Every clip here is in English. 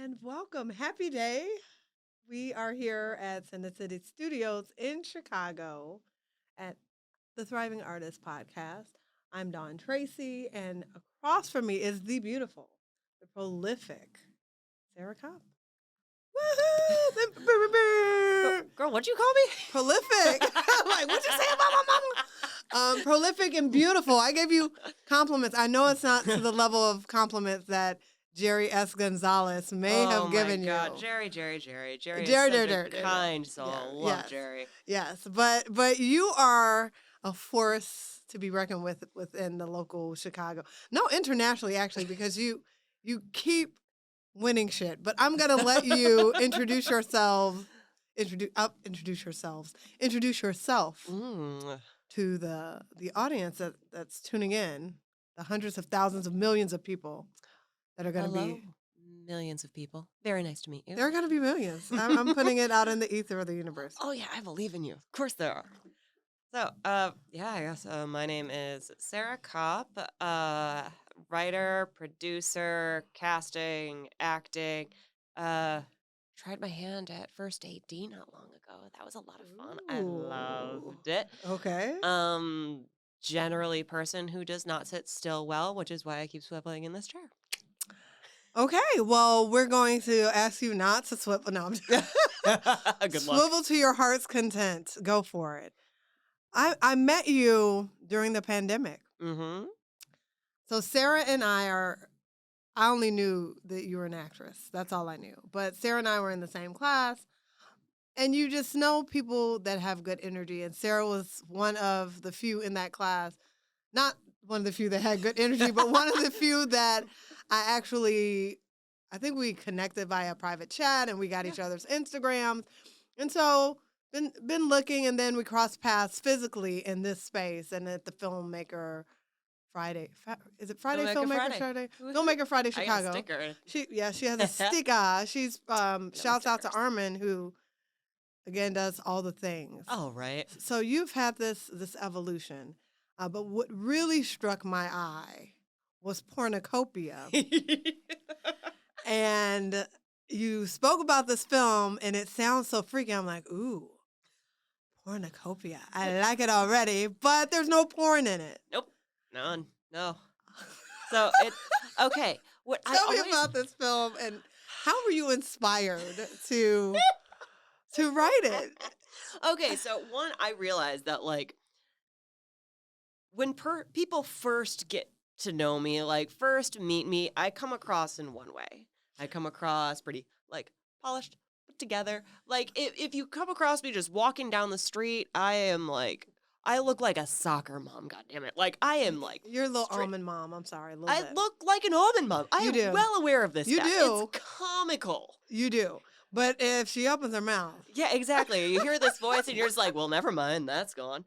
And welcome. Happy day. We are here at Center City Studios in Chicago at the Thriving Artist Podcast. I'm Dawn Tracy, and across from me is the beautiful, the prolific Sarah Kopp. Woohoo! Girl, what'd you call me? Prolific. I'm like, what'd you say about my mama? Prolific and beautiful. I gave you compliments. I know it's not to the level of compliments that Jerry S. Gonzalez may have given you. Oh my God, Jerry. Jerry is Jerry, such a kind soul. Love yes, Jerry. yes, but you are a force to be reckoned with within the local Chicago. No, internationally actually, because you keep winning shit. But I'm gonna let you introduce yourself to the audience that's tuning in, the hundreds of thousands of millions of people that are going to be millions of people. Very nice to meet you. There are going to be millions. I'm putting it out in the ether of the universe. Oh yeah, I believe in you. Of course there are. So, I guess my name is Sarah Kopp, writer, producer, casting, acting. Tried my hand at first AD not long ago. That was a lot of fun. I loved it. Okay. Generally person who does not sit still well, which is why I keep swiveling in this chair. Okay, well, we're going to ask you not to swivel. No, Good luck. Swivel to your heart's content. Go for it. I met you during the pandemic. Mm-hmm. So Sarah and I only knew that you were an actress. That's all I knew. But Sarah and I were in the same class. And you just know people that have good energy. And Sarah was one of the few in that class. Not one of the few that had good energy, but one of the few that I think we connected via private chat and we got each other's Instagrams. And so been looking, and then we crossed paths physically in this space and at the Filmmaker Friday. Is it Friday? Filmmaker Friday? Filmmaker Friday Chicago. I got a sticker. She has a sticker. She's shouts out to Armin, who again does all the things. Oh, right. So you've had this evolution. But what really struck my eye was Pornucopia. And you spoke about this film, and it sounds so freaky. I'm like, ooh, Pornucopia. I like it already, but there's no porn in it. Nope. None. No. So okay. Tell me about this film, and how were you inspired to write it? Okay, so one, I realized that when people first get to know me, first meet me, I come across in one way. I come across pretty polished, put together. If you come across me just walking down the street, I look like a soccer mom, goddammit. I am You're a little almond mom. I'm sorry, a little I bit. look like an almond mom. I am well aware of this. You do. It's comical. You do. But if she opens her mouth. Yeah, exactly. You hear this voice and you're just like, well, never mind. That's gone.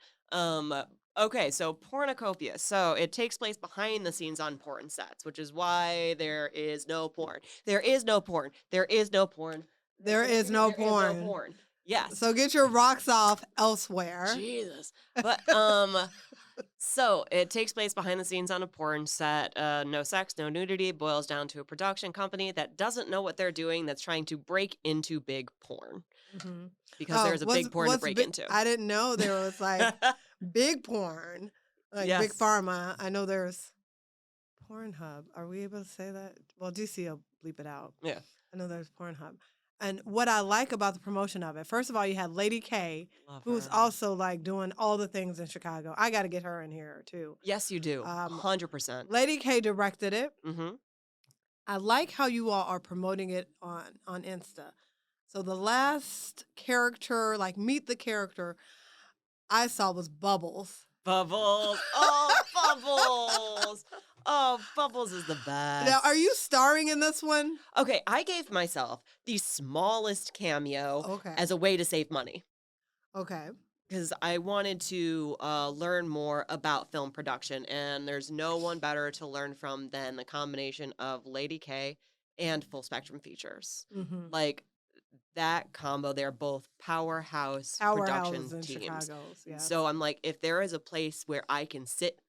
Okay, so Pornucopia. So it takes place behind the scenes on porn sets, which is why there is no porn. There is no porn. There is no porn. There is no porn. Yes. So get your rocks off elsewhere. Jesus. But so it takes place behind the scenes on a porn set. No sex, no nudity. Boils down to a production company that doesn't know what they're doing, that's trying to break into big porn. Mm-hmm. Because there's a big porn to break into. I didn't know there was big porn, yes. Big Pharma. I know there's Pornhub. Are we able to say that? Well, DC will bleep it out. Yeah. I know there's Pornhub. And what I like about the promotion of it, first of all, you had Lady K, who's also doing all the things in Chicago. I got to get her in here too. Yes, you do. 100%. Lady K directed it. Mm-hmm. I like how you all are promoting it on Insta. So the last character, meet the character I saw was Bubbles. Bubbles. Oh, Bubbles. Oh, Bubbles is the best. Now, are you starring in this one? Okay, I gave myself the smallest cameo as a way to save money. Okay. Because I wanted to learn more about film production, and there's no one better to learn from than the combination of Lady K and Full Spectrum Features. Mm-hmm. That combo, they're both powerhouse production in teams. Chicago, yes. So I'm like, if there is a place where I can sit,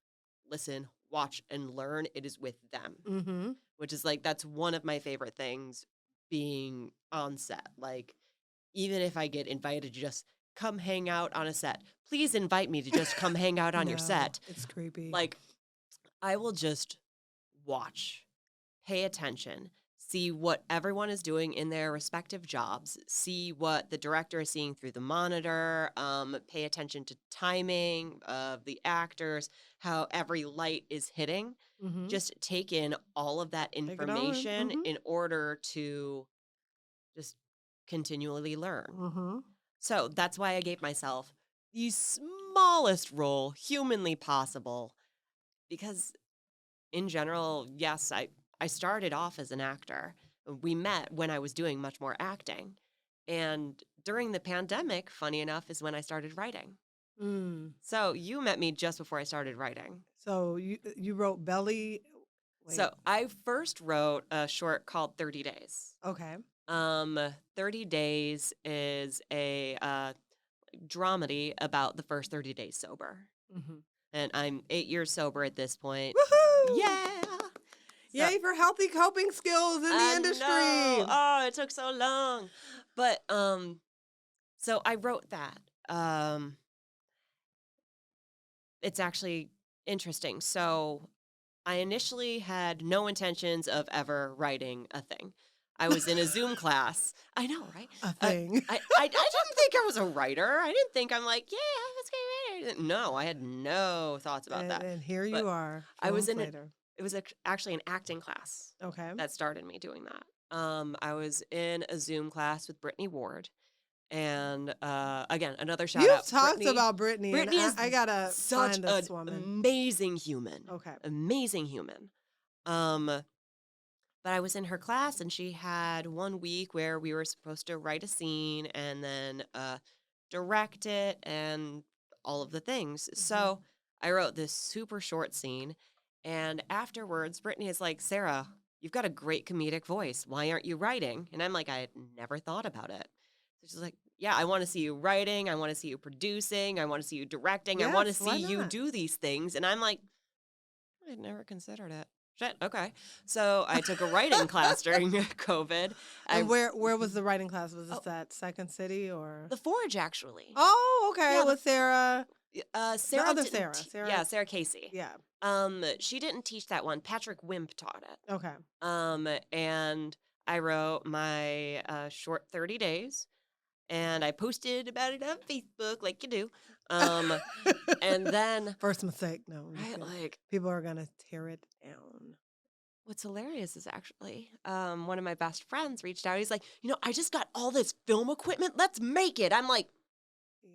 listen, watch, and learn, it is with them. Mm-hmm. Which is that's one of my favorite things being on set. Like, even if I get invited to just come hang out on a set, please invite me to just come hang out on your No, set. it's creepy. Like, I will just watch, pay attention, see what everyone is doing in their respective jobs, see what the director is seeing through the monitor, pay attention to timing of the actors, how every light is hitting. Mm-hmm. Just take in all of that Take it on. information Mm-hmm. in order to just continually learn. Mm-hmm. So that's why I gave myself the smallest role humanly possible, because in general, yes, I started off as an actor. We met when I was doing much more acting. And during the pandemic, funny enough, is when I started writing. Mm. So you met me just before I started writing. So you wrote Belly. Wait. So I first wrote a short called 30 Days. Okay. 30 Days is a dramedy about the first 30 days sober. Mm-hmm. And I'm 8 years sober at this point. Woohoo! Yeah! Yay for healthy coping skills in the industry. Know. Oh, it took so long. But so I wrote that. It's actually interesting. So I initially had no intentions of ever writing a thing. I was in a Zoom class. I know, right? A thing. I didn't think I was a writer. I didn't think I'm like, yeah, let's get writer. No, I had no thoughts about that. And here But you are. I was in later. It was actually an acting class. Okay. That started me doing that. I was in a Zoom class with Brittany Ward. And again, another shout out. You've talked about Brittany. Brittany is I gotta such find an this woman. amazing human. Okay. Amazing human. But I was in her class, and she had 1 week where we were supposed to write a scene and then direct it and all of the things. Mm-hmm. So I wrote this super short scene, and afterwards, Brittany is like, Sarah, you've got a great comedic voice. Why aren't you writing? And I'm like, I had never thought about it. So she's like, yeah, I want to see you writing. I want to see you producing. I want to see you directing. Yes, I want to why see you not? do these things. And I'm like, I'd never considered it. Shit, okay. So I took a writing class during COVID. And where was the writing class? Was this at Second City or? The Forge, actually. Oh, okay. Yeah, With Sarah. Sarah. The other didn't Sarah. Yeah, Sarah Casey. Yeah. She didn't teach that one. Patrick Wimp taught it. Okay. And I wrote my short 30 days, and I posted about it on Facebook, like you do. And then First mistake. No. right, like people are gonna tear it down. what's hilarious is actually one of my best friends reached out. He's like, I just got all this film equipment. Let's make it. I'm like,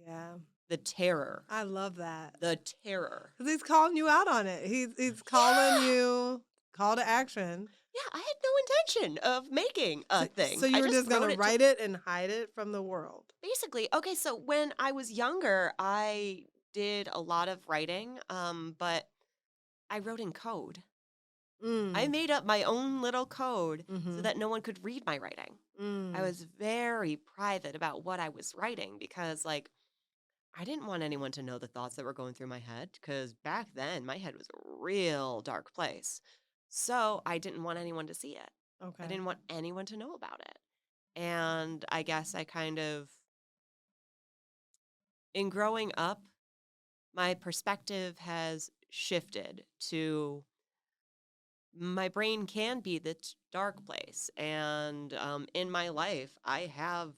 Yeah. the terror. I love that. The terror. Because he's calling you out on it. He's calling you, call to action. Yeah, I had no intention of making a thing. So you were just going wrote to write it and hide it from the world. Basically. Okay, so when I was younger, I did a lot of writing, but I wrote in code. I made up my own little code so that no one could read my writing. I was very private about what I was writing because, like, I didn't want anyone to know the thoughts that were going through my head because back then my head was a real dark place. So I didn't want anyone to see it. Okay. I didn't want anyone to know about it. And I guess I kind of, in growing up, my perspective has shifted to my brain can be this dark place. And in my life, I have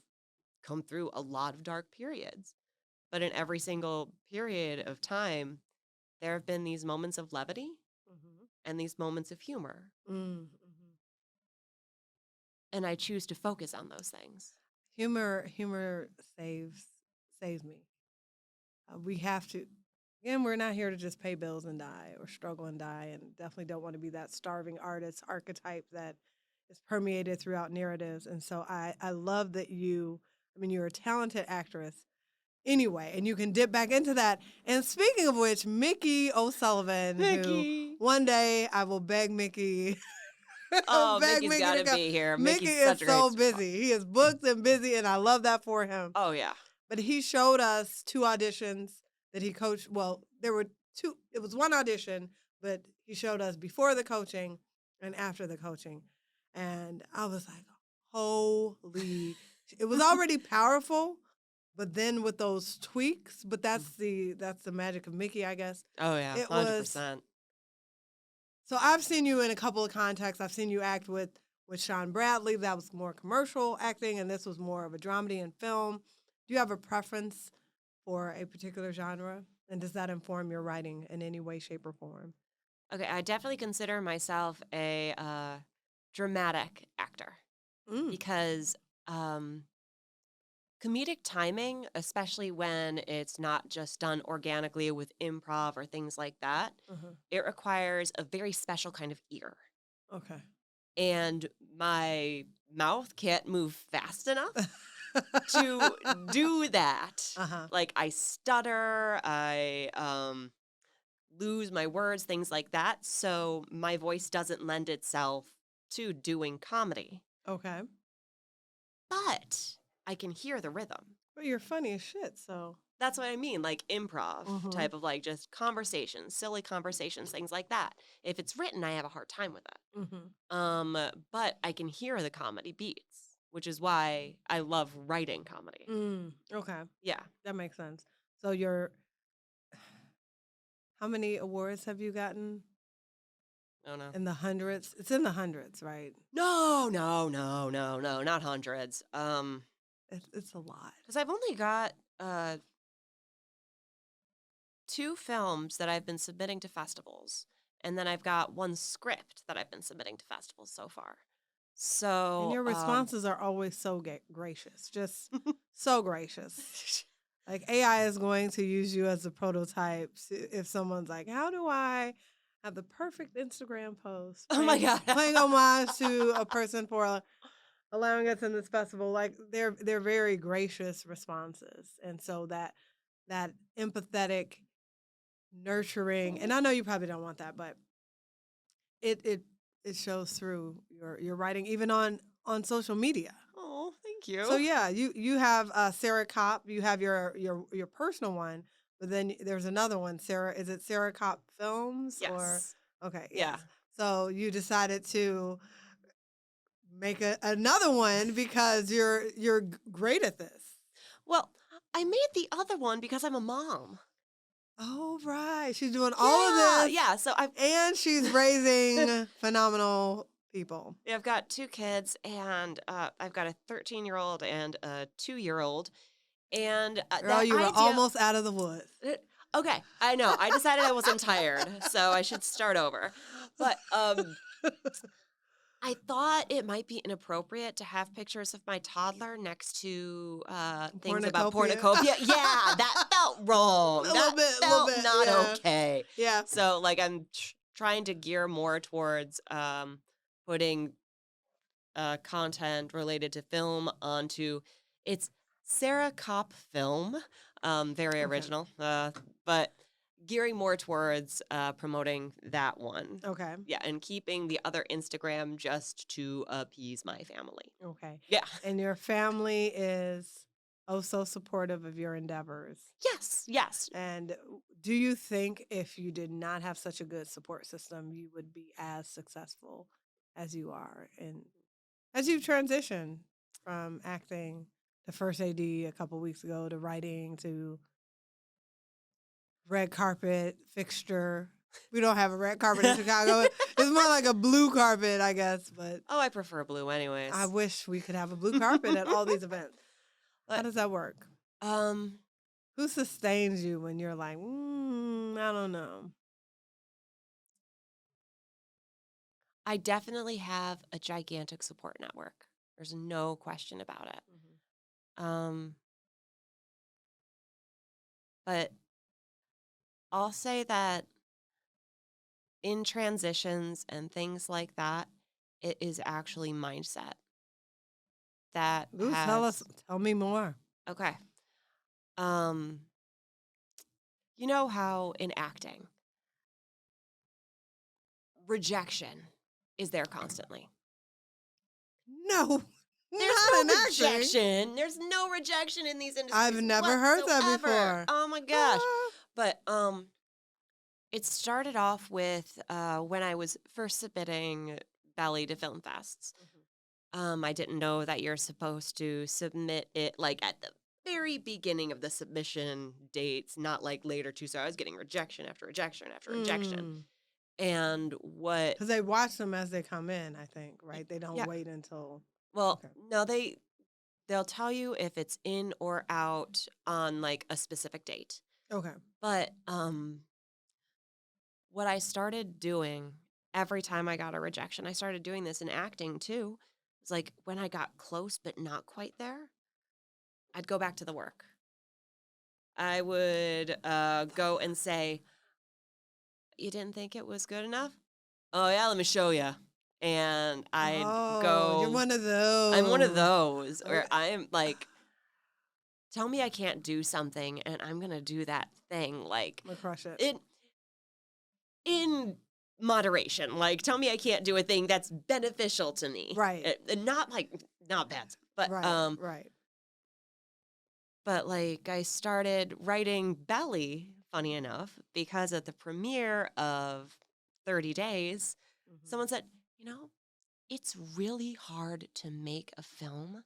come through a lot of dark periods. But in every single period of time, there have been these moments of levity and these moments of humor. And I choose to focus on those things. Humor saves me. We have to. Again, we're not here to just pay bills and die or struggle and die, and definitely don't want to be that starving artist archetype that is permeated throughout narratives. And so I love that you're a talented actress anyway, and you can dip back into that. And speaking of which, Mickey O'Sullivan, who one day I will beg Mickey. Oh, Mickey's got to be here. Mickey Mickey's is such a so great busy. He is booked and busy, and I love that for him. Oh, yeah. But he showed us 2 auditions that he coached. Well, there were 2. It was 1 audition, but he showed us before the coaching and after the coaching. And I was like, holy, it was already powerful, but then with those tweaks, but that's the magic of Mickey, I guess. Oh yeah, It was 100%. so I've seen you in a couple of contexts. I've seen you act with Sean Bradley. That was more commercial acting, and this was more of a dramedy and film. Do you have a preference for a particular genre? And does that inform your writing in any way, shape, or form? Okay, I definitely consider myself a dramatic actor Mm. because um, comedic timing, especially when it's not just done organically with improv or things like that, Uh-huh. it requires a very special kind of ear. Okay. And my mouth can't move fast enough to do that. Uh-huh. Like I stutter, I lose my words, things like that. So my voice doesn't lend itself to doing comedy. Okay. But I can hear the rhythm. But you're funny as shit, so. That's what I mean, like improv Mhm. type of like just conversations, silly conversations, things like that. If it's written, I have a hard time with it. Mhm. But I can hear the comedy beats, which is why I love writing comedy. Okay. Yeah. That makes sense. So how many awards have you gotten? Oh no. In the hundreds? It's in the hundreds, right? No, not hundreds. It's a lot. Because I've only got 2 films that I've been submitting to festivals, and then I've got 1 script that I've been submitting to festivals so far. And So, your responses are always so gracious, just so gracious. Like AI is going to use you as a prototype if someone's like, "How do I have the perfect Instagram post?" oh my God. Paying homage to a person for allowing us in this festival. Like they're very gracious responses, and so that empathetic, nurturing, and I know you probably don't want that, but it it it shows through your writing, even on social media. Oh, thank So you. yeah, you have Sarah Kopp. You have your personal one, but then there's another one. Sarah, is it Sarah Kopp Films or Yes. okay? Yeah. Yes. So you decided to make another one because you're great at this. Well, I made the other one because I'm a mom. Oh right, she's doing all of Yeah, this, yeah. So and she's raising phenomenal people. I've got 2 kids, and I've got a 13-year-old and a 2-year-old, and Girl, that you were idea. almost out of the woods. Okay, I know. I decided I wasn't tired, so I should start over. But I thought it might be inappropriate to have pictures of my toddler next to things about Pornucopia. pornucopia. Yeah, that felt wrong. A That little felt bit, not yeah. okay. Yeah. So, like, I'm trying to gear more towards putting content related to film onto. It's Sarah Kopp Film, very Okay. original, but gearing more towards promoting that one. Okay. Yeah, and keeping the other Instagram just to appease my family. Okay. Yeah. And your family is oh so supportive of your endeavors. Yes, yes. And do you think if you did not have such a good support system, you would be as successful as you are? And as you transition from acting to first AD a couple weeks ago to writing to red carpet fixture. We don't have a red carpet in Chicago. It's more like a blue carpet, I guess. But Oh, I prefer blue anyways. I wish we could have a blue carpet at all these events. How But does that work? Who sustains you when you're like, I don't know? I definitely have a gigantic support network. There's no question about it. But I'll say that in transitions and things like that, it is actually mindset that Ooh, has. tell me more. Okay. Um, you know how in acting, rejection is there constantly. No, There's not no an acting. rejection. There's no rejection in these industries. I've never heard that whatsoever. before. Oh my gosh. Ah. But it started off with when I was first submitting ballet to film fests. I didn't know that you're supposed to submit it like at the very beginning of the submission dates, not like later too. So I was getting rejection after rejection after rejection. Mm. And what, Because they watch them as they come in, I think, right? They don't yeah, wait until. well, Okay. no, they'll tell you if it's in or out on like a specific date. Okay. But what I started doing every time I got a rejection, I started doing this in acting too. It's like when I got close but not quite there, I'd go back to the work. I would go and say, "You didn't think it was good enough? Oh yeah, let me show you." And I'd Oh, you're go. one of I'm one of those. those Okay. where I'm like, tell me I can't do something, and I'm gonna do that thing. Like I'm gonna crush it. in moderation. Like, tell me I can't do a thing that's beneficial to me, Right. and not like not bad, but Right. Right. But like I started writing Belly, funny enough, because at the premiere of 30 Days, Mhm. someone said, it's really hard to make a film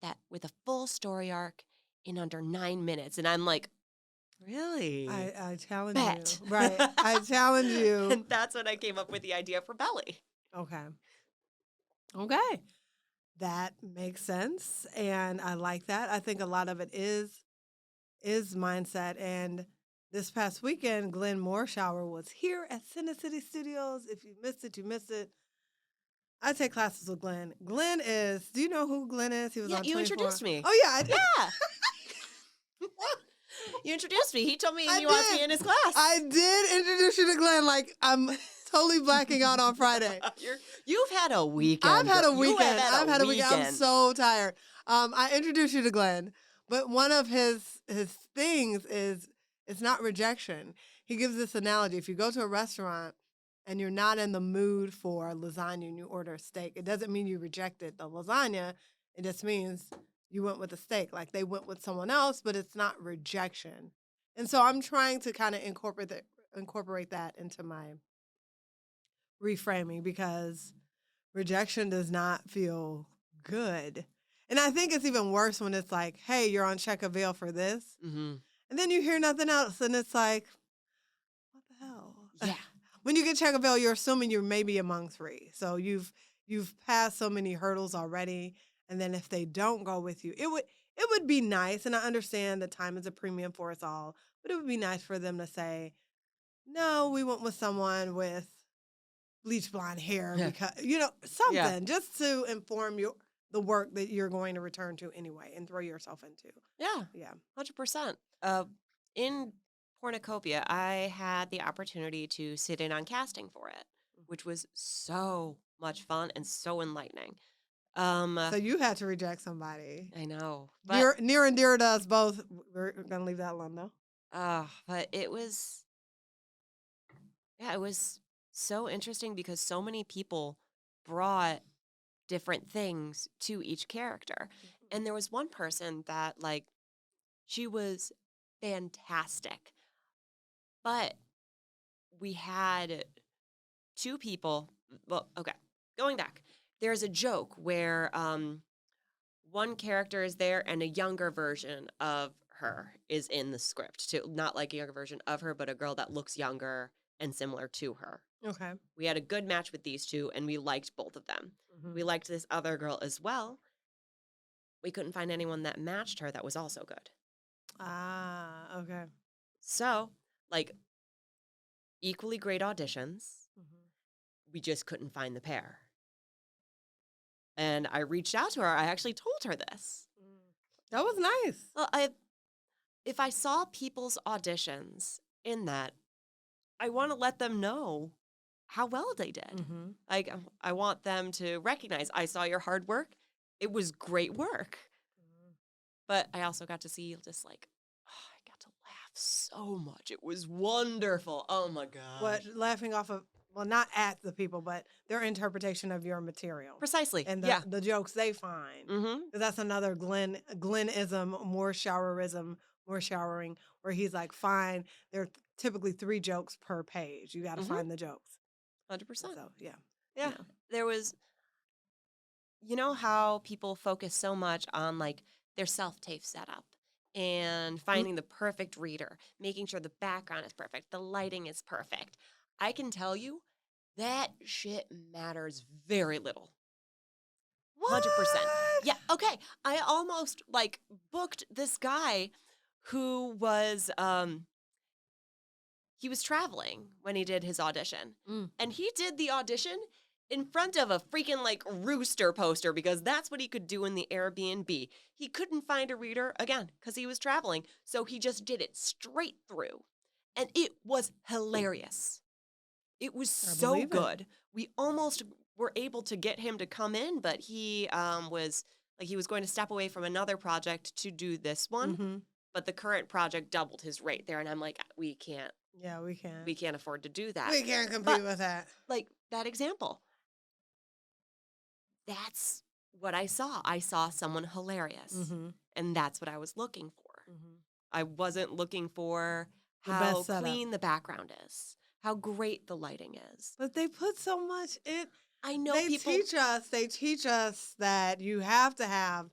that with a full story arc in under 9 minutes. And I'm like, really? I challenge Bet. you. Right. I challenge you. And that's when I came up with the idea for Belly. Okay. Okay. That makes sense. And I like that. I think a lot of it is mindset. And this past weekend, Glenn Morshower was here at Cine City Studios. If you missed it, you missed it. I take classes with Glenn. Glenn is, do you know who Glenn is? He was Yeah, on you 24. introduced me. Oh, yeah, I did. Yeah. You introduced me. He told me I he wants did. me in his class. I did introduce you to Glenn. Like, I'm totally blacking out on Friday. You've had a weekend. I've had a You weekend. have I've had a weekend. I'm so tired. I introduced you to Glenn, but one of his things is it's not rejection. He gives this analogy. If you go to a restaurant and you're not in the mood for lasagna and you order a steak, it doesn't mean you rejected the lasagna. It just means you went with a steak. Like they went with someone else, but it's not rejection. And so I'm trying to kind of incorporate that into my reframing because rejection does not feel good. And I think it's even worse when it's like, hey, you're on check avail for this. Mm-hmm. And then you hear nothing else. And it's like, what the hell? Yeah. When you get check avail, you're assuming you're maybe among three. So you've passed so many hurdles already. And then if they don't go with you, it would be nice. And I understand that time is a premium for us all, but it would be nice for them to say, no, we went with someone with bleach blonde hair because something just to inform you the work that you're going to return to anyway and throw yourself into. Yeah, 100%. In Pornucopia, I had the opportunity to sit in on casting for it, which was so much fun and so enlightening. So you had to reject somebody. I know, but Near and dear to us both. We're gonna leave that alone though. but it was so interesting because so many people brought different things to each character. And there was one person that like she was fantastic. But we had two people. Well, okay. Going back. There's a joke where one character is there and a younger version of her is in the script too. Not like a younger version of her, but a girl that looks younger and similar to her. Okay. We had a good match with these two, and we liked both of them. Mm-hmm. We liked this other girl as well. We couldn't find anyone that matched her that was also good. Okay. So, like, equally great auditions. Mm-hmm. We just couldn't find the pair. And I reached out to her. I actually told her this. That was nice. Well, if I saw people's auditions in that, I want to let them know how well they did. Mm-hmm. Like, I want them to recognize, I saw your hard work. It was great work. Mm-hmm. But I also got to see just like, I got to laugh so much. It was wonderful. Oh my gosh. What, laughing off of, well, not at the people, but their interpretation of your material. Precisely. And the jokes they find. Mm-hmm. That's another Glennism, more showering, where he's like, fine, there are typically 3 jokes per page. You got to find the jokes. 100%. So, yeah. Yeah. There was you know how people focus so much on like their self-tape setup and Mm. finding the perfect reader, making sure the background is perfect, the lighting is perfect. I can tell you that shit matters very little. 100%. What? Yeah, okay. I almost like booked this guy who was he was traveling when he did his audition. Mm. And he did the audition in front of a freaking like rooster poster because that's what he could do in the Airbnb. He couldn't find a reader again because he was traveling. So he just did it straight through. And it was hilarious. It was I so believe it. good. We almost were able to get him to come in, but he was like he was going to step away from another project to do this one. Mm-hmm. But the current project doubled his rate there, and I'm like, we can't Yeah, we can't. afford to do that. We can't compete But with that. like that example, that's what I saw. I saw someone hilarious, Mm-hmm. and that's what I was looking for. Mm-hmm. I wasn't looking for The how best setup. clean the background is, how great the lighting is. But they put so much in. I know They people. teach us that you have to have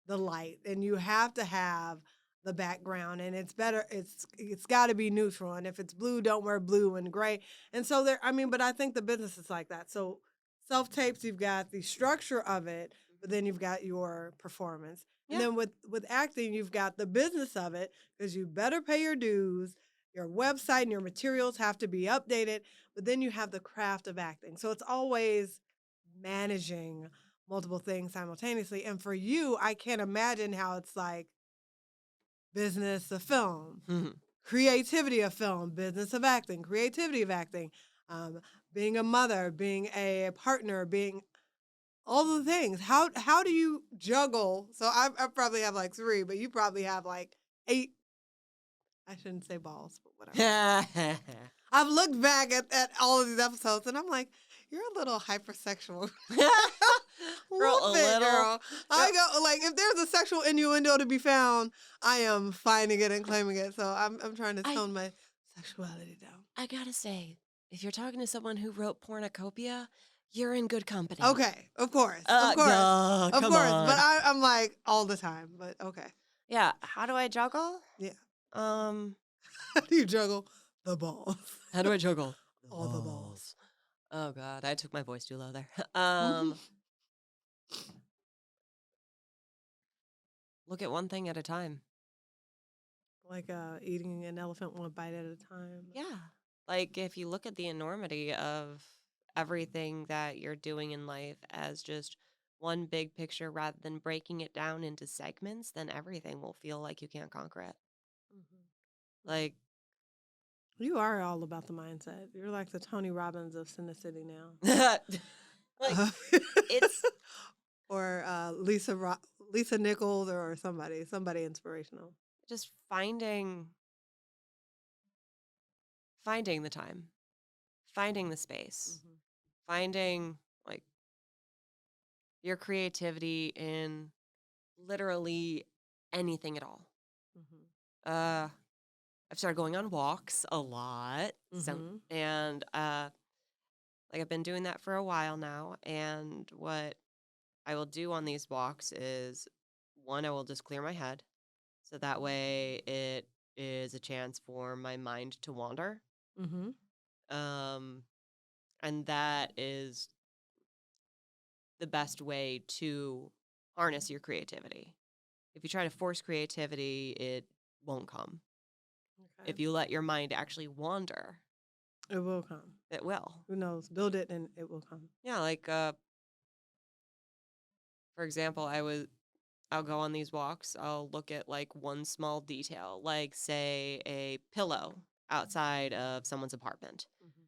the light and you have to have the background, and it's better. It's got to be neutral. And if it's blue, don't wear blue and gray. And so there. I mean, but I think the business is like that. So self tapes, you've got the structure of it, but then you've got your performance. And Yeah. then with acting, you've got the business of it because you better pay your dues. Your website and your materials have to be updated, but then you have the craft of acting. So it's always managing multiple things simultaneously. And for you, I can't imagine how it's like business of film, creativity of film, business of acting, creativity of acting, being a mother, being a partner, being all the things. How do you juggle? So I probably have like 3, but you probably have like 8. I shouldn't say balls, but whatever. I've looked back at all of these episodes and I'm like, you're a little hypersexual. Girl, a little. Girl. I go like if there's a sexual innuendo to be found, I am finding it and claiming it. So I'm trying to tone my sexuality down. I gotta say, if you're talking to someone who wrote Pornucopia, you're in good company. Okay, of course. Come But on. I'm like all the time. But okay. Yeah. How do I juggle? Yeah. How How do you juggle the balls? How do I juggle All the balls. Oh God, I took my voice too low there. Look at one thing at a time. Like eating an elephant one bite at a time. Yeah. Like if you look at the enormity of everything that you're doing in life as just one big picture rather than breaking it down into segments, then everything will feel like you can't conquer it. Mm-hmm. Like You are all about the mindset. You're like the Tony Robbins of Sin City now. like it's or Lisa Nichols or somebody inspirational. just finding the time, finding the space, Mm-hmm. finding like your creativity in literally anything at all. Mm-hmm. I've started going on walks a lot. And like I've been doing that for a while now. And what I will do on these walks is one, I will just clear my head. So that way it is a chance for my mind to wander. Mm-hmm. And that is the best way to harness your creativity. If you try to force creativity, it won't come. Okay. If you let your mind actually wander, it will come. it will. Who knows? Build it and it will come. Yeah, like for example, I'll go on these walks, I'll look at like one small detail, like say a pillow outside of someone's apartment. Mm-hmm.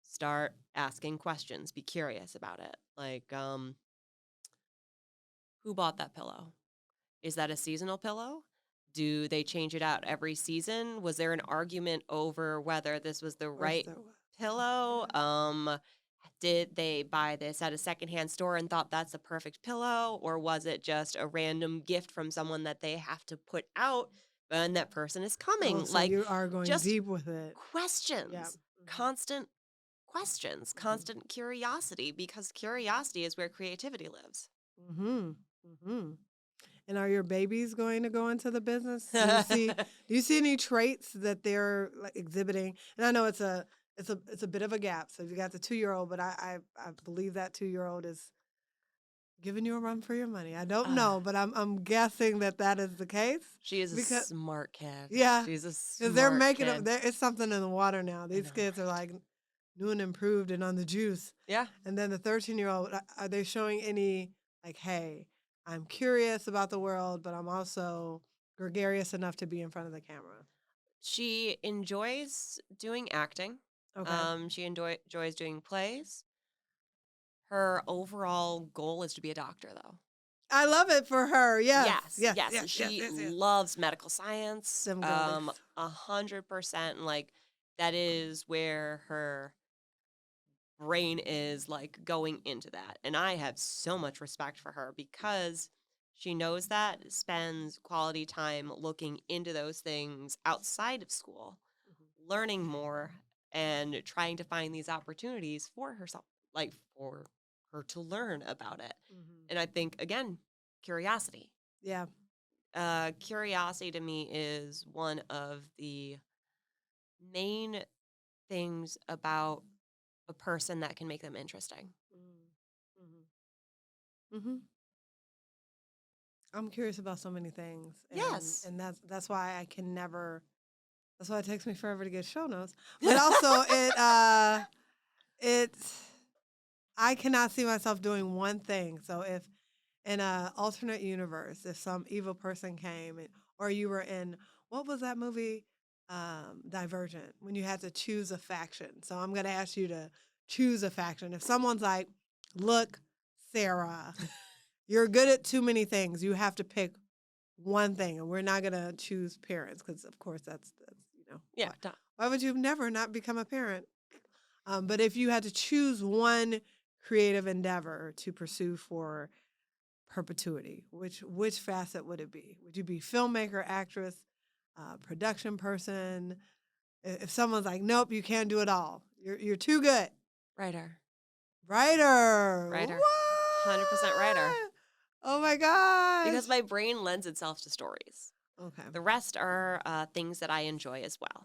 Start asking questions, be curious about it. Like who bought that pillow? Is that a seasonal pillow? Do they change it out every season? Was there an argument over whether this was the right pillow? Did they buy this at a secondhand store and thought that's a perfect pillow? Or was it just a random gift from someone that they have to put out and that person is coming? So you are going just deep with it. questions. Yeah. Constant questions, Mm-hmm. constant curiosity, because curiosity is where creativity lives. Mm-hmm. Mm-hmm. And are your babies going to go into the business? Do you see any traits that they're like exhibiting? And I know it's a bit of a gap. So you got the 2-year-old, but I believe that 2-year-old is giving you a run for your money. I don't Uh, know, but I'm guessing that is the case she is a because smart kid. yeah, She's a because they're smart making kid. it's something in the water now. I These know, kids are right? like new and improved and on the juice. Yeah. And then the 13-year-old, are they showing any like, hey, I'm curious about the world, but I'm also gregarious enough to be in front of the camera? She enjoys doing acting. Okay. She enjoys doing plays. Her overall goal is to be a doctor, though. I love it for her. Yes, Yes, yes, yes. yes, yes, She yes, yes. loves medical science. Them girlies. 100%. Like, that is where her brain is like going into that. And I have so much respect for her because she knows that, spends quality time looking into those things outside of school, learning more and trying to find these opportunities for herself, like for her to learn about it. Mm-hmm. And I think, again, curiosity. Yeah. Curiosity to me is one of the main things about a person that can make them interesting. Mm-hmm. Mm-hmm. I'm curious about so many things, and Yes. and that's why I can never. That's why it takes me forever to get show notes. But also, it's I cannot see myself doing one thing. So if in a alternate universe, if some evil person came or you were in what was that movie, Divergent, when you had to choose a faction. So I'm gonna ask you to choose a faction. If someone's like, "Look, Sarah, you're good at too many things. You have to pick one thing," and we're not gonna choose parents because, of course, that's Yeah. why would you never not become a parent? But if you had to choose one creative endeavor to pursue for perpetuity, which facet would it be? Would you be filmmaker, actress, production person? If someone's like, nope, you can't do it all. You're too good. Writer. Writer. Writer. What? 100% writer. Oh my gosh. Because my brain lends itself to stories. Okay. The rest are things that I enjoy as well.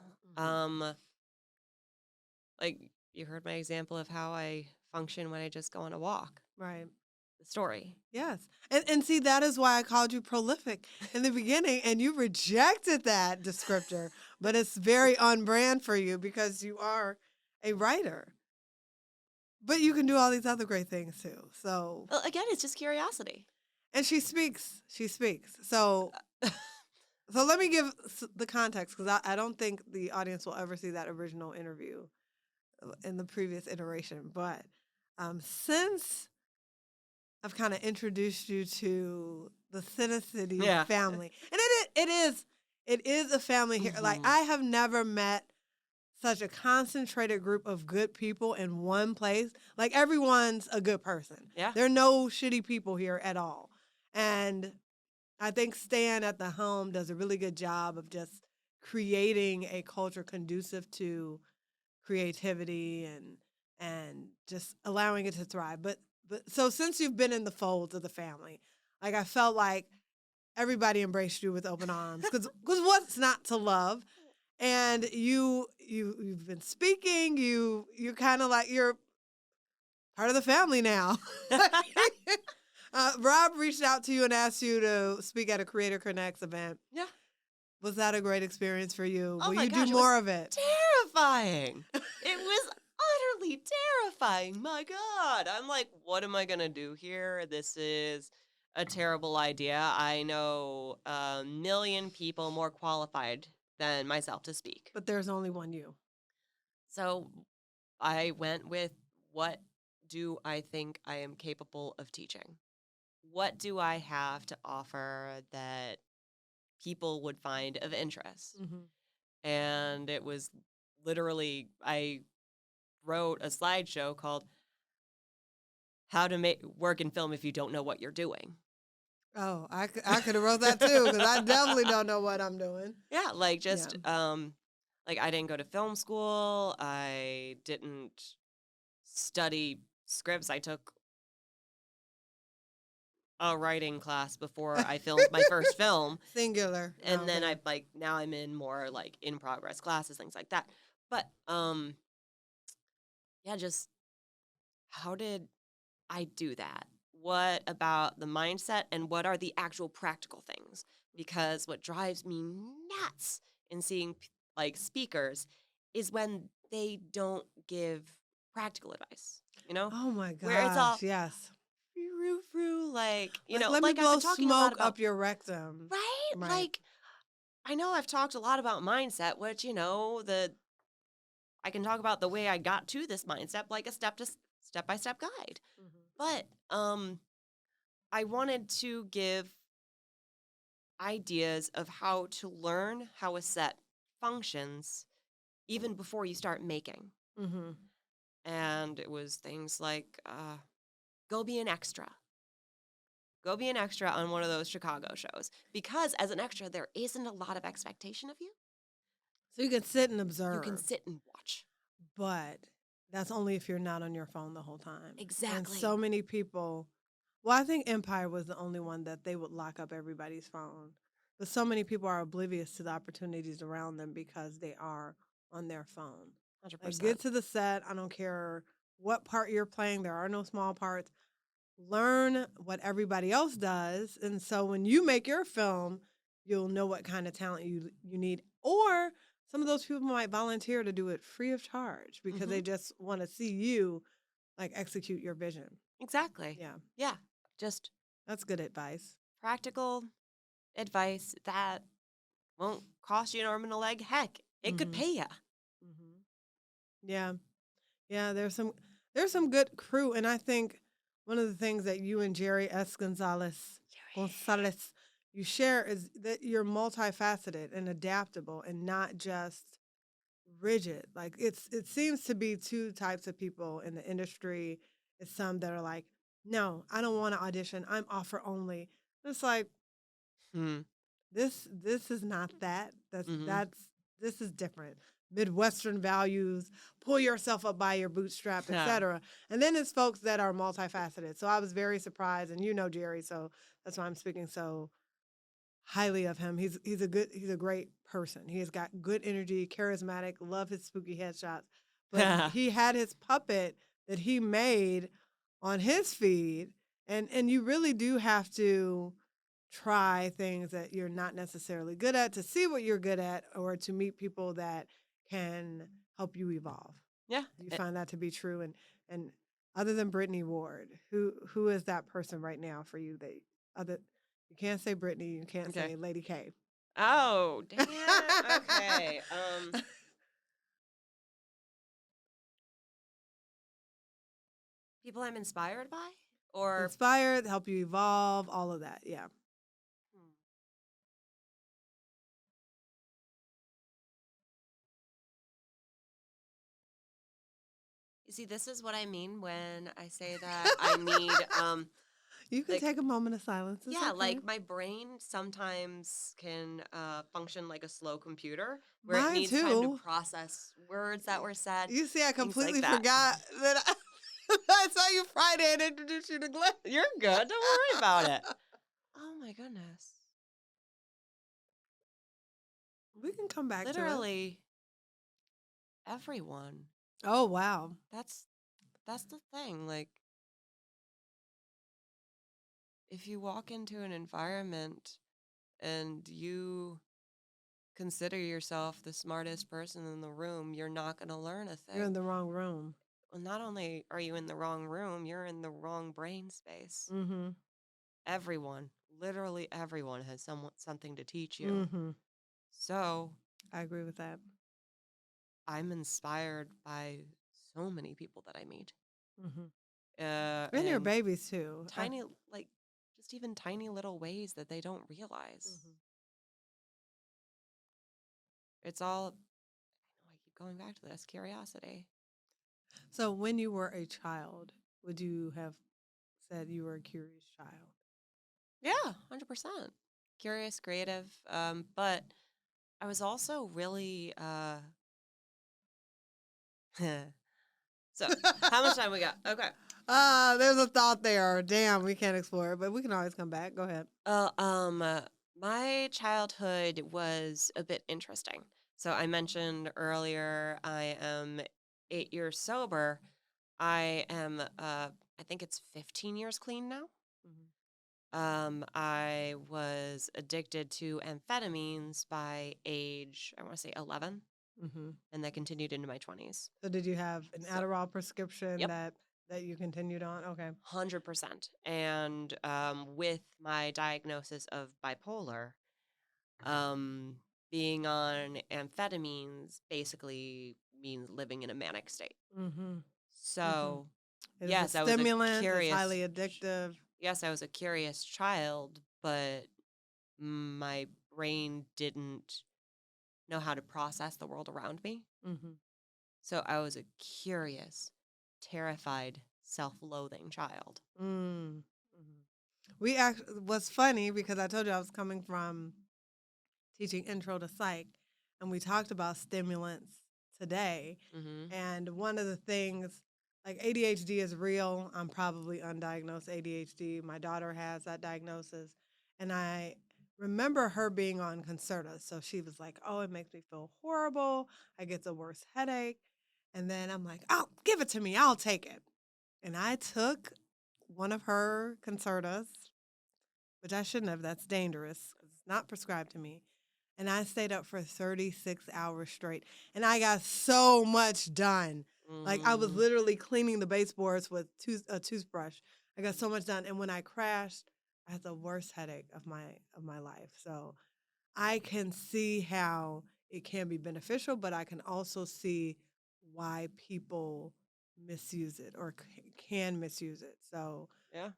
Like, you heard my example of how I function when I just go on a walk. Right. The story. Yes. And see, that is why I called you prolific in the beginning, and you rejected that descriptor, but it's very on brand for you because you are a writer. But you can do all these other great things too. So, Well, again, it's just curiosity. and she speaks. She speaks. So let me give the context because I don't think the audience will ever see that original interview in the previous iteration. But since I've kind of introduced you to the Cinecity Yeah. family, and it is a family here. Like Mhm. I have never met such a concentrated group of good people in one place. Like everyone's a good person. Yeah. There are no shitty people here at all. And I think Stan at the helm does a really good job of just creating a culture conducive to creativity and just allowing it to thrive. But so since you've been in the folds of the family, like I felt like everybody embraced you with open arms because what's not to love? And you've been speaking. You kind of like you're part of the family now. Rob reached out to you and asked you to speak at a Creator Connects event. Yeah. Was that a great experience for you? Oh Will my you gosh, do it was more of it? Terrifying. It was utterly terrifying. My God. I'm like, what am I going to do here? This is a terrible idea. I know a million people more qualified than myself to speak. But there's only one you. So I went with, what do I think I am capable of teaching? What do I have to offer that people would find of interest? Mm-hmm. And it was literally, I wrote a slideshow called "How to Make Work in Film If You Don't Know What You're Doing." Oh, I could have wrote that too because I definitely don't know what I'm doing. Yeah, like just like I didn't go to film school. I didn't study scripts. I took a writing class before I filmed my first film. Singular. And then Okay. now I'm in more like in progress classes, things like that. But yeah, just how did I do that? What about the mindset and what are the actual practical things? Because what drives me nuts in seeing like speakers is when they don't give practical advice, Oh my where it's all gosh, yes. like, Like, let me like I've blow been talking a lot smoke about, up your rectum. right? Right. Like, I know I've talked a lot about mindset, which, I can talk about the way I got to this mindset, like a step by step guide. But I wanted to give ideas of how to learn how a set functions even before you start making. Mm-hmm. And it was things like go be an extra. Go be an extra on one of those Chicago shows. Because as an extra, there isn't a lot of expectation of you. So you can sit and You observe. can sit and watch. But that's only if you're not on your phone the whole time. And Exactly. so many people, well, I think Empire was the only one that they would lock up everybody's phone. But so many people are oblivious to the opportunities around them because they are on their phone. Like, 100%. get to the set. I don't care what part you're playing. There are no small parts. Learn what everybody else does. And so when you make your film, you'll know what kind of talent you need. Or some of those people might volunteer to do it free of charge because they just want to see you like execute your vision. Exactly. Yeah. Yeah. Just That's good advice. practical advice that won't cost you an arm and a leg. Heck, it could pay you. Mm-hmm. Yeah. Yeah, there's some good crew, and I think one of the things that you and Jerry S. Gonzalez, you share is that you're multifaceted and adaptable, and not just rigid. Like, it seems to be two types of people in the industry. It's some that are like, no, I don't want to audition. I'm offer only. It's like, this is not that. This is different. Midwestern values, pull yourself up by your bootstrap, etc. And then it's folks that are multifaceted. So I was very surprised, and you know Jerry, so that's why I'm speaking so highly of him. He's a great person. He has got good energy, charismatic, love his spooky headshots. But he had his puppet that he made on his feed, and you really do have to try things that you're not necessarily good at to see what you're good at, or to meet people that can help you evolve. Yeah. You find that to be true. And other than Brittany Ward, who is that person right now for you? You can't say Brittany, you can't say Lady K. Oh, damn. Okay. People I'm inspired by? Or Inspired, help you evolve, all of that. Yeah. You see, this is what I mean when I say that I need You can take a moment of silence. It's okay. like my brain sometimes can function like a slow computer where Mine it needs too. time to process words that were said. You see, I completely that. forgot that I saw you Friday and introduced you to Glenn. You're good. Don't worry about it. Oh my goodness. We can come back to it. Literally everyone. Oh, wow. That's the thing. Like, if you walk into an environment and you consider yourself the smartest person in the room, you're not going to learn a thing. You're in the wrong room. Well, not only are you in the wrong room, you're in the wrong brain space. Mm-hmm. Everyone, literally everyone has something to teach you. Mm-hmm. So I agree with that. I'm inspired by so many people that I meet. Mm-hmm. And your babies too. Tiny, like, just even tiny little ways that they don't realize. Mm-hmm. It's all, I keep going back to this, curiosity. So when you were a child, would you have said you were a curious child? Yeah, 100%. Curious, creative. But I was also really So, how much time we got? Okay. There's a thought there. Damn, we can't explore it, but we can always come back. Go ahead. My childhood was a bit interesting. So I mentioned earlier I am 8 years sober. I am I think it's 15 years clean now. I was addicted to amphetamines by age, I want to say 11, Mm-hmm. and that continued into my 20s. So did you have an So, Adderall prescription yep, that you continued on? Okay. 100%. And with my diagnosis of bipolar, um, being on amphetamines basically means living in a manic state. Mm-hmm. So, It is a yes, I was a stimulant. It's curious. highly addictive. Yes, I was a curious child, but my brain didn't know how to process the world around me. Mm-hmm. So I was a curious, terrified, self-loathing child. Mm. Mm-hmm. We actually was funny because I told you I was coming from teaching intro to psych, and we talked about stimulants today. Mm-hmm. And one of the things, like ADHD is real. I'm probably undiagnosed ADHD. My daughter has that diagnosis. And I remember her being on Concerta. So she was like, oh, it makes me feel horrible. I get the worst headache. And then I'm like, oh, give it to me. I'll take it. And I took one of her Concertas, which I shouldn't have. That's dangerous because it's not prescribed to me. And I stayed up for 36 hours straight. And I got so much done. Like I was Mm. literally cleaning the baseboards with a toothbrush. I got so much done. And when I crashed, I had the worst headache of my life. So I can see how it can be beneficial, but I can also see why people misuse it or can misuse it. So Yeah.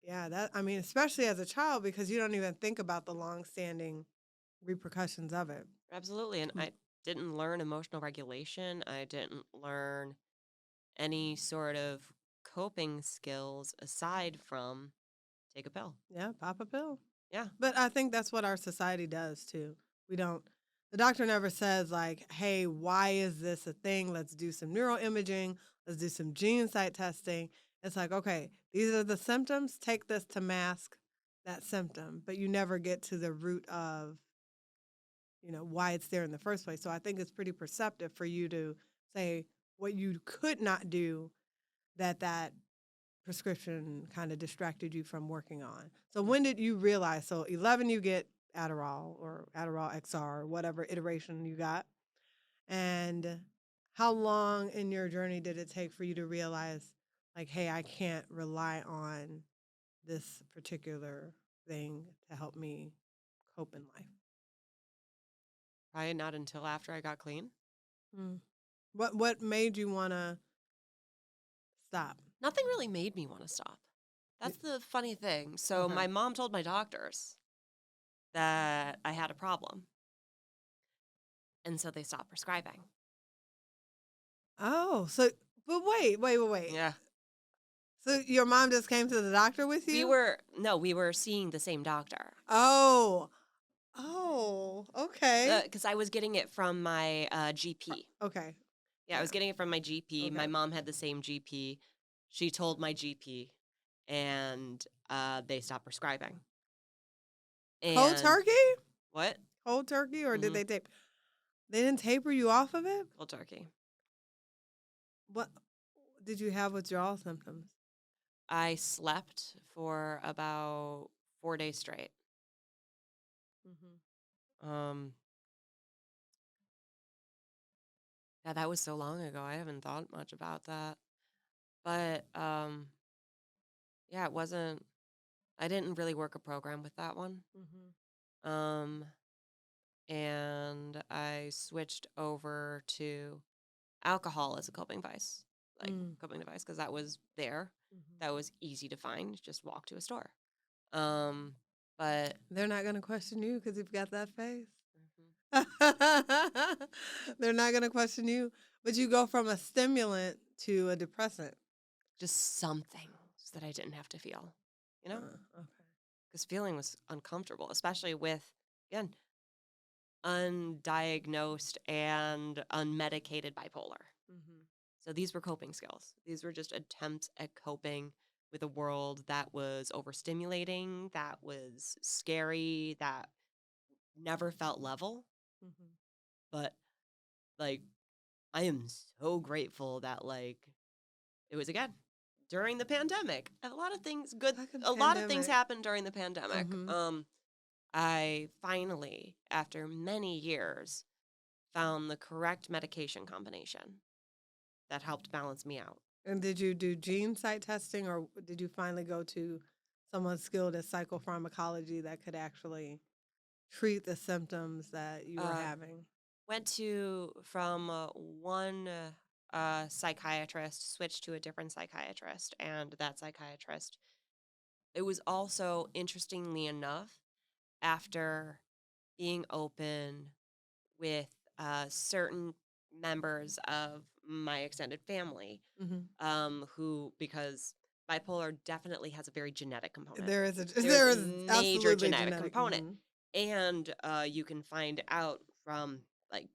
yeah, that I mean, especially as a child, because you don't even think about the long-standing repercussions of it. Absolutely. And Mm. I didn't learn emotional regulation. I didn't learn any sort of coping skills aside from take a pill. Yeah, pop a pill. Yeah. But I think that's what our society does too. We don't. The doctor never says like, "Hey, why is this a thing? Let's do some neuroimaging. Let's do some gene site testing." It's like, okay, these are the symptoms. Take this to mask that symptom, but you never get to the root of why it's there in the first place. So I think it's pretty perceptive for you to say what you could not do that prescription kind of distracted you from working on. So when did you realize? So 11, you get Adderall or Adderall XR or whatever iteration you got. And how long in your journey did it take for you to realize, like, hey, I can't rely on this particular thing to help me cope in life? Probably not until after I got clean. Mm. What made you want to stop? Nothing really made me want to stop. That's the funny thing. So Okay. my mom told my doctors that I had a problem. And so they stopped prescribing. Oh, so but wait. Yeah. So your mom just came to the doctor with you? We were seeing the same doctor. Oh. Oh, okay. Because I was getting it from my GP. Okay. Yeah, I was getting it from my GP. My Okay. mom had the same GP. She told my GP, and they stopped prescribing. Cold And turkey? what? Cold turkey, or did Mhm. they tape? They didn't taper you off of it? Cold turkey. What did you have withdrawal symptoms? I slept for about 4 days straight. Mm-hmm. Um, yeah, that was so long ago. I haven't thought much about that. But yeah, it wasn't. I didn't really work a program with that one. Mm-hmm. Um, and I switched over to alcohol as a coping device, because that was there. Mm-hmm. That was easy to find. Just walk to a store. Um, but They're not gonna question you because you've got that face. mhm. They're not gonna question you, but you go from a stimulant to a depressant. Just something so that I didn't have to feel, Okay. because feeling was uncomfortable, especially with, again, undiagnosed and unmedicated bipolar. Mm-hmm. So these were coping skills. These were just attempts at coping with a world that was overstimulating, that was scary, that never felt level. Mhm. But like, I am so grateful that it was again during the pandemic. Fucking A lot of things pandemic. happened during the pandemic. Mhm. I finally, after many years, found the correct medication combination that helped balance me out. And did you do gene site testing, or did you finally go to someone skilled at psychopharmacology that could actually treat the symptoms that you were Uh, having? Went to from one psychiatrist, switched to a different psychiatrist, and that psychiatrist. It was also interestingly enough after being open with certain members of my extended family, Mhm. who because bipolar definitely has a very genetic component. There's There a is major absolutely genetic genetic. component, Mhm. and you can find out from like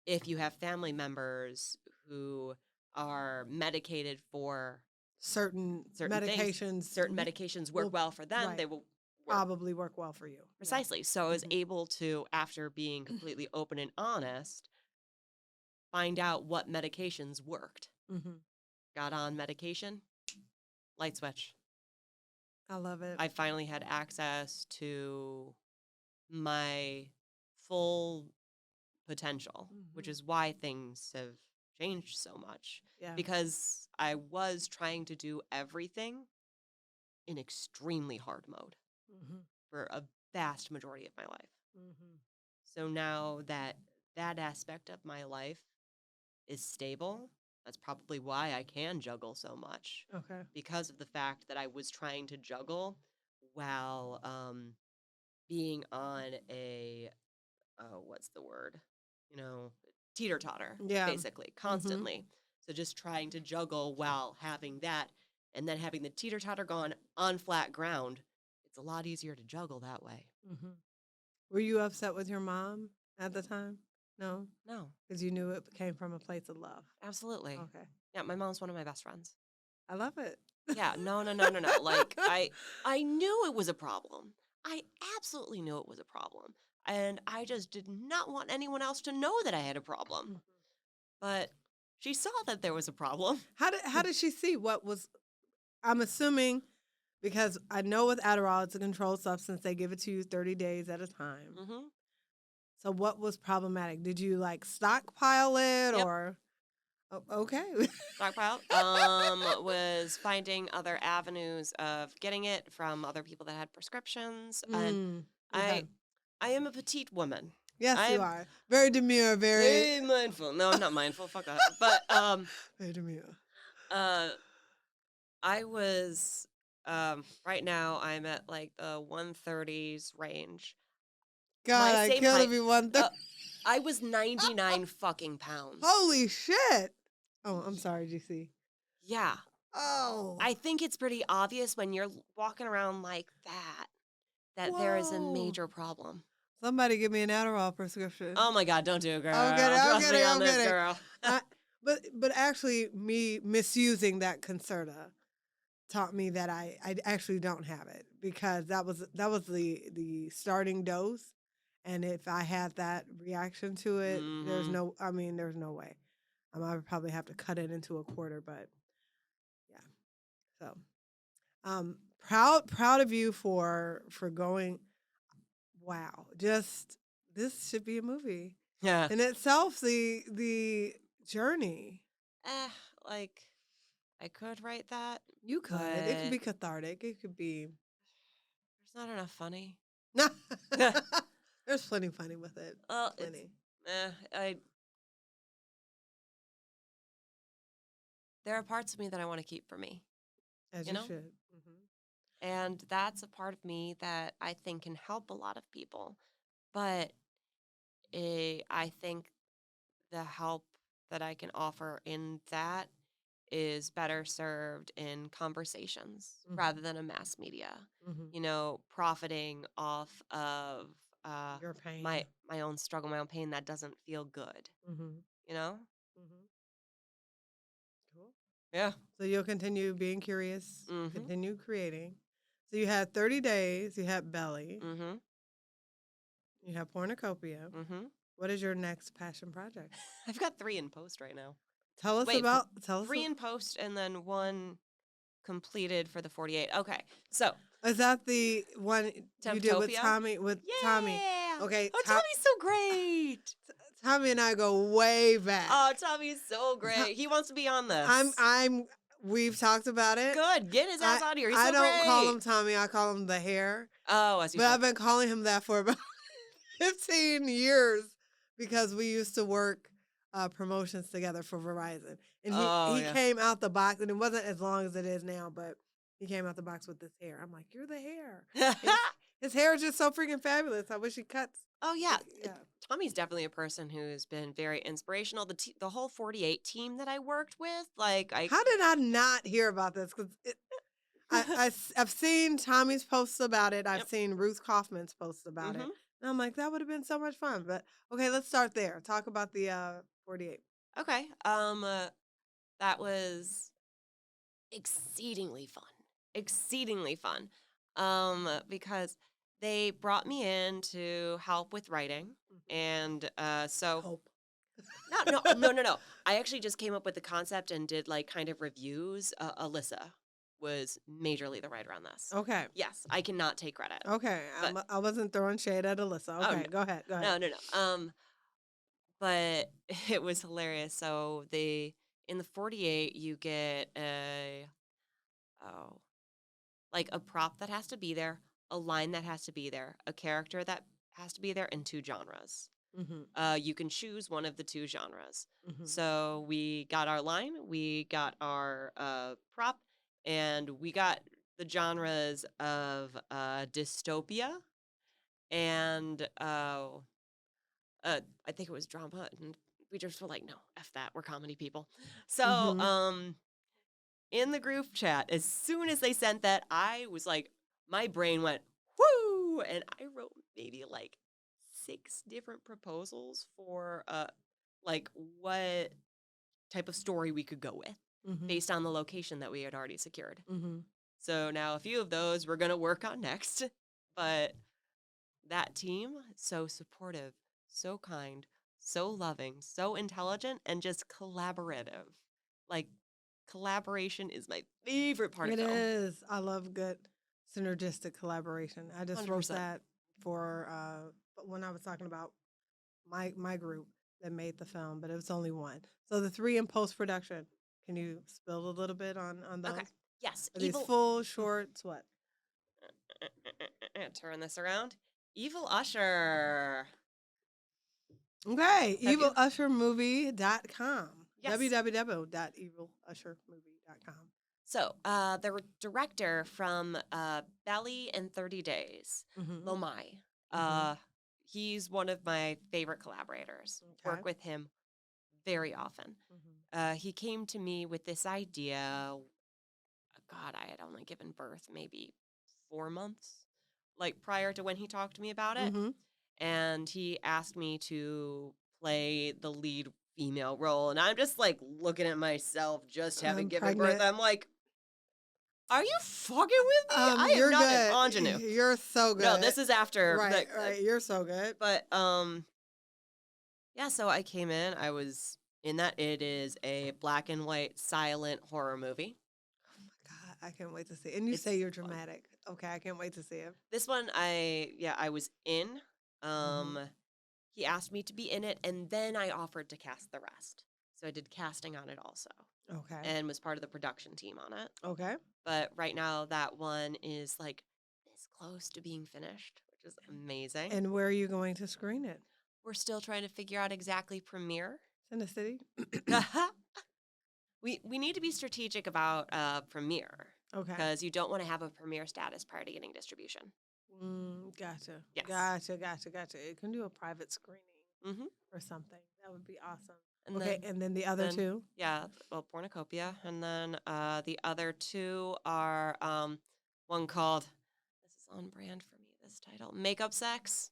if you have family members who are medicated for Certain certain things, medications certain medications work will well for them, right they will work probably work well for you. Yeah. precisely. So I was Mhm. able to, after being completely open and honest, find out what medications worked. Mhm. Got on medication, light switch. I love it. I finally had access to my full potential, which Mhm. is why things have changed so much. Yeah. Because I was trying to do everything in extremely hard mode Mhm. for a vast majority of my life. Mhm. So now that that aspect of my life is stable, that's probably why I can juggle so much. Okay. Because of the fact that I was trying to juggle while being on a what's the word? You know, teeter totter, Yeah. basically, Mhm. constantly. So just trying to juggle while having that and then having the teeter totter gone on flat ground. It's a lot easier to juggle that way. Mhm. Were you upset with your mom at the time? No, No, because you knew it came from a place of love. absolutely. Okay. Yeah, my mom's one of my best friends. I love it. Yeah, no, no, no, no, no. Like I knew it was a problem. I absolutely knew it was a problem. And I just did not want anyone else to know that I had a problem. Mhm. But she saw that there was a problem. How did she see what was? I'm assuming because I know with Adderall it's a controlled substance. They give it to you 30 days at a time. Mm-hmm. So what was problematic? Did you like stockpile it Yep. or? Oh, okay. Stockpile. Was finding other avenues of getting it from other people that had prescriptions. And Okay. I I am a petite woman. Yes, you I'm are very demure. Very. very mindful. No, I'm not mindful. Fuck that. But Very demure. uh I was right now I'm at like the 130s range. God, My I same killed height. everyone. I was 99 fucking pounds. Holy shit! Oh, I'm sorry, GC. Yeah. Oh, I think it's pretty obvious when you're walking around like that there is a whoa! major problem. Somebody give me an Adderall prescription. Oh my god, don't do it, I'm kidding. girl. I'm Trust me kidding. on I'm this, kidding. girl. I, but actually, me misusing that Concerta taught me that I actually don't have it because that was the starting dose, and if I had that reaction to it, there's Mhm. no. I mean, there's no way. I would probably have to cut it into a quarter, but yeah. So, proud of you for going. Wow, just this should be a movie Yeah. in itself. The journey Eh, like I could write that, you could. It could but be cathartic. It could be. there's not enough funny. There's plenty funny with it. Well, it's Plenty, I there are parts of me that I want to keep for me, as you you know? should. And that's a part of me that I think can help a lot of people. But I think the help that I can offer in that is better served in conversations rather than a mass media. Mm-hmm. You know, profiting off of uh, Your pain. my own struggle, my own pain that doesn't feel good. Mm-hmm. You know, Mm-hmm. Yeah. So you'll continue being curious, Mm-hmm. continue creating. So you had 30 days, you had Belly, Mm-hmm. you have Pornucopia. Mm-hmm. What is your next passion project? I've got 3 in post right now. Tell us Wait, about, tell us. 3 in post and then 1 completed for the 48. Okay, so Is that the one you did with Temptopia. Tommy? With Tommy. Yeah. Okay. Oh, Tommy's so great. Tommy and I go way back. Oh, Tommy's so great. He wants to be on this. We've talked about it. Good. Get his ass out of here. He's so I don't great. call him Tommy. I call him the hair. Oh, as you But should. I've been calling him that for about 15 years because we used to work promotions together for Verizon. And he came out the box, and it wasn't as long as it is now, but he came out the box with this hair. I'm like, you're the hair. His hair is just so freaking fabulous. I wish he cuts. Oh, yeah. Yeah. Tommy's definitely a person who's been very inspirational. The whole 48 team that I worked with, like, How did I not hear about this? Because I've seen Tommy's posts about it. I've seen Ruth Kaufman's posts about it. And I'm like, that would have been so much fun. But okay, let's start there. Talk about the 48. Okay. That was exceedingly fun. Exceedingly fun. Because they brought me in to help with writing. And so Hope. No. I actually just came up with the concept and did like kind of reviews. Alyssa was majorly the writer on this. Okay. Yes, I cannot take credit. Okay. I wasn't throwing shade at Alyssa. Okay, no. go ahead. No. But it was hilarious. So in the 48, you get like a prop that has to be there, a line that has to be there, a character that has to be there, and 2 genres. You can choose one of the 2 genres. So we got our line, we got our prop, and we got the genres of dystopia and I think it was drama, and we just were like, no, F that, we're comedy people. So in the group chat, as soon as they sent that, I was like, my brain went, whoo! And I wrote maybe like 6 different proposals for like what type of story we could go with based on the location that we had already secured. So now a few of those we're going to work on next. But that team, so supportive, so kind, so loving, so intelligent, and just collaborative. Like, collaboration is my favorite part of film. It is. I love good synergistic collaboration. I just wrote 100%. that for when I was talking about my group that made the film, but it was only one. So the 3 in post-production, can you spill a little bit on those? Okay. Yes. Are these full, shorts, what? Turn this around. Evil Usher. Okay, evilushermovie.com. Yes. www.evilushermovie.com. So, the director from Belly and 30 Days, Lomai, he's one of my favorite collaborators. Okay. Work with him very often. He came to me with this idea. God, I had only given birth maybe 4 months, like prior to when he talked to me about it. And he asked me to play the lead female role. And I'm just like looking at myself just having given birth. I'm like, are you fucking with me? I am not an ingenue. You're so good. No, this is after. Right. You're so good. But, yeah, so I came in. I was in that. It is a black and white silent horror movie. Oh, my God. I can't wait to see it. And you say you're dramatic. Okay, I can't wait to see it. This one, I was in. He asked me to be in it, and then I offered to cast the rest. So I did casting on it also. Okay. And was part of the production team on it. Okay. But right now, that one is like this close to being finished, which is amazing. And where are you going to screen it? We're still trying to figure out exactly premiere. In the city? We need to be strategic about premiere. Okay. Because you don't want to have a premiere status prior to getting distribution. Gotcha. Yes. Gotcha. It can do a private screening or something. That would be awesome. And and then the other 2? Yeah, well, Pornucopia. And then the other 2 are one called, this is on brand for me, this title, Makeup Sex.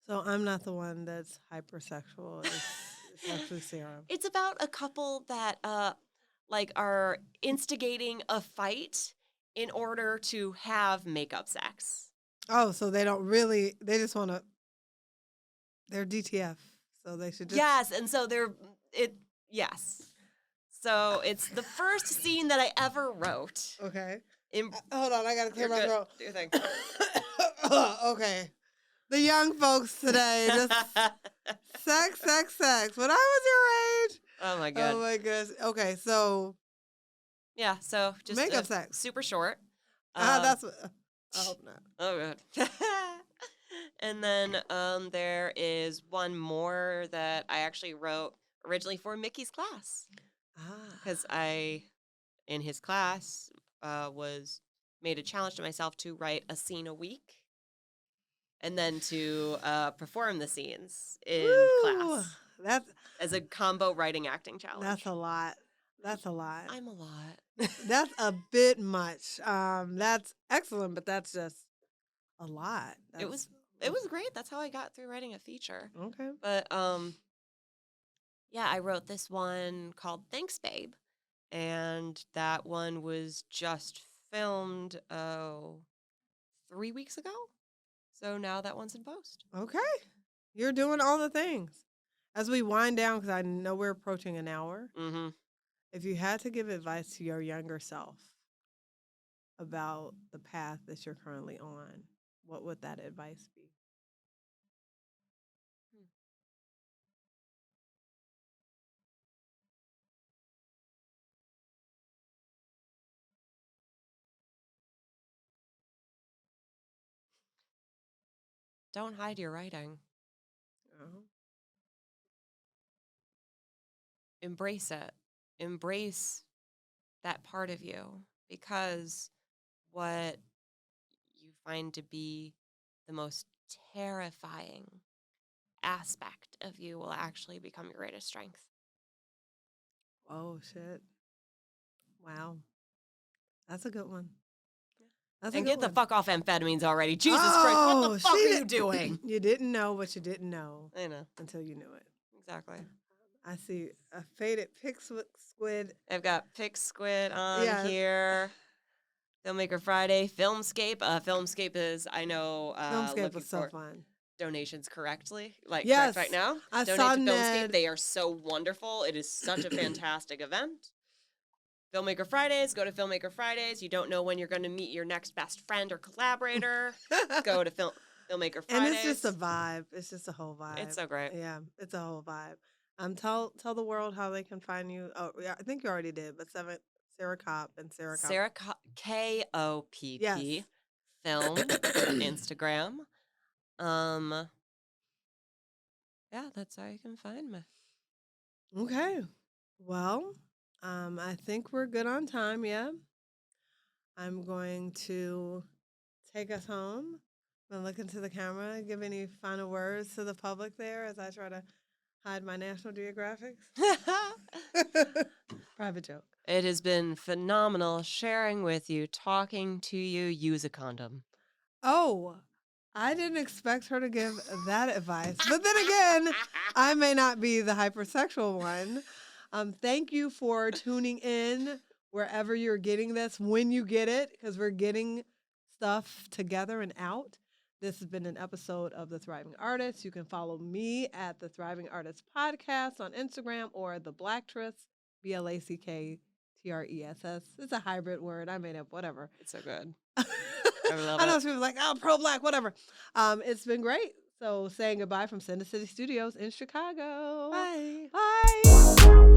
So I'm not the one that's hypersexual. It's actually Sarah. It's about a couple that like are instigating a fight in order to have makeup sex. Oh, so they don't really, they just want to, they're DTF. So they should just. Yes, and so yes. So it's the first scene that I ever wrote. Okay. Hold on, I got to clear my throat. Do your thing. Okay. The young folks today, just sex. When I was your age. Oh my god. Oh my goodness. Okay, so. Yeah, so just makeup sex. Super short. That's what. I hope not. Oh god. And then there is one more that I actually wrote originally for Mickey's class. Because I, in his class, made a challenge to myself to write a scene a week. And then to perform the scenes in class. That's as a combo writing acting challenge. That's a lot. I'm a lot. That's a bit much. That's excellent, but that's just a lot. It was great. That's how I got through writing a feature. Okay. But yeah, I wrote this one called Thanks Babe. And that one was just filmed 3 weeks ago. So now that one's in post. Okay. You're doing all the things. As we wind down, because I know we're approaching an hour, if you had to give advice to your younger self about the path that you're currently on, what would that advice be? Don't hide your writing. Embrace it. Embrace that part of you, because what you find to be the most terrifying aspect of you will actually become your greatest strength. Oh, shit. Wow. That's a good one. And get the fuck off amphetamines already. Jesus Christ, what the fuck are you doing? You didn't know what you didn't know. I know. Until you knew it. Exactly. I see a faded pick squid. I've got Pick Squid on here. Filmmaker Friday. Filmscape. Filmscape is, I know, Filmscape was so fun. Donations correctly. Like, yes, correct right now. I Donate saw to Filmscape. Ned. They are so wonderful. It is such a fantastic event. Filmmaker Fridays. Go to Filmmaker Fridays. You don't know when you're going to meet your next best friend or collaborator. Go to Filmmaker Fridays. And it's just a vibe. It's just a whole vibe. It's so great. Yeah, it's a whole vibe. Tell the world how they can find you. Oh, yeah, I think you already did, but Sarah Kopp and Sarah Kopp. Sarah Kopp. Yes. Film on Instagram. Yeah, that's how you can find me. Okay. Well, I think we're good on time, yeah? I'm going to take us home. I'm going to look into the camera, give any final words to the public there as I try to hide my National Geographics. Private joke. It has been phenomenal sharing with you, talking to you. Use a condom. Oh, I didn't expect her to give that advice. But then again, I may not be the hypersexual one. Thank you for tuning in wherever you're getting this, when you get it, because we're getting stuff together and out. This has been an episode of The Thriving Artist. You can follow me at The Thriving Artist Podcast on Instagram or The Blacktress, BLACKTRESS. It's a hybrid word. I made up, whatever. It's so good. I love I know people are like, oh, pro-black, whatever. It's been great. So saying goodbye from Center City Studios in Chicago. Bye. Bye.